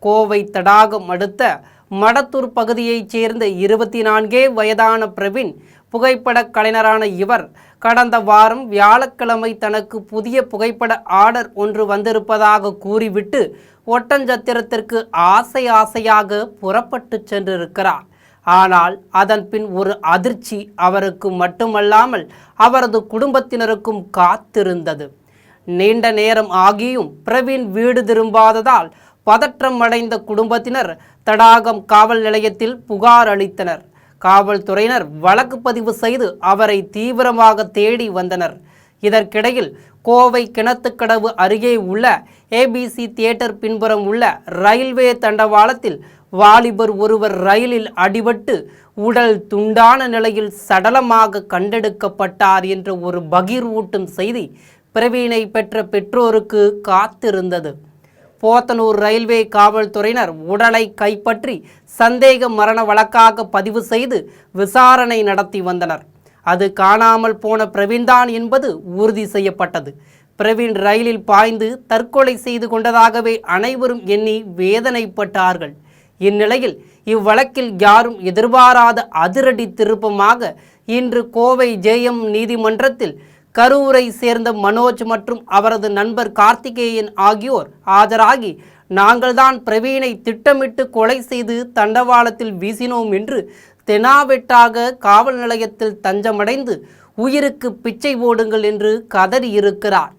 கோவை தடாகம் அடுத்த மடத்தூர் பகுதியைச் சேர்ந்த 24 வயதான பிரவீன் புகைப்பட கலைஞரான இவர் கடந்த வாரம் வியாழக்கிழமை தனக்கு புதிய புகைப்பட ஆர்டர் ஒன்று வந்திருப்பதாக கூறிவிட்டு ஒட்டஞ்சத்திரத்திற்கு ஆசையாக புறப்பட்டு சென்றிருக்கிறார். ஆனால் அதன் பின் ஒரு அதிர்ச்சி அவருக்கு மட்டுமல்லாமல் அவரது குடும்பத்தினருக்கும் காத்திருந்தது. நீண்ட நேரம் ஆகியும் பிரவீன் வீடு திரும்பாததால் பதற்றம் அடைந்த குடும்பத்தினர் தடாகம் காவல் நிலையத்தில் புகார் அளித்தனர். காவல்துறையினர் வழக்கு பதிவு செய்து அவரை தீவிரமாக தேடி வந்தனர். இதற்கிடையில் கோவை கிணத்துக்கடவு அருகே உள்ள ஏபிசி தியேட்டர் பின்புறம் உள்ள ரயில்வே தண்டவாளத்தில் வாலிபர் ஒருவர் ரயிலில் அடிபட்டு உடல் துண்டான நிலையில் சடலமாக கண்டெடுக்கப்பட்டார் என்ற ஒரு பகீர்வூட்டும் செய்தி பிரவீனை பெற்ற பெற்றோருக்கு காத்திருந்தது. போத்தனூர் ரயில்வே காவல்துறையினர் உடலை கைப்பற்றி சந்தேக மரண வழக்காக பதிவு செய்து விசாரணை நடத்தி வந்தனர். அது காணாமல் போன பிரவீன்தான் என்பது உறுதி செய்யப்பட்டது. பிரவீன் ரயிலில் பாய்ந்து தற்கொலை செய்து கொண்டதாகவே அனைவரும் எண்ணி வேதனைப்பட்டார்கள். இந்நிலையில் இவ்வழக்கில் யாரும் எதிர்பாராத அதிரடி திருப்பமாக இன்று கோவை ஜேஎம் நீதிமன்றத்தில் கரூரை சேர்ந்த மனோஜ் மற்றும் அவரது நண்பர் கார்த்திகேயன் ஆகியோர் ஆஜராகி நாங்கள்தான் பிரவீனை திட்டமிட்டு கொலை செய்து தண்டவாளத்தில் வீசினோம் என்று தெனாவெட்டாக காவல் நிலையத்தில் தஞ்சமடைந்து உயிருக்கு பிச்சை போடுங்கள் என்று கதறியிருக்கிறார்.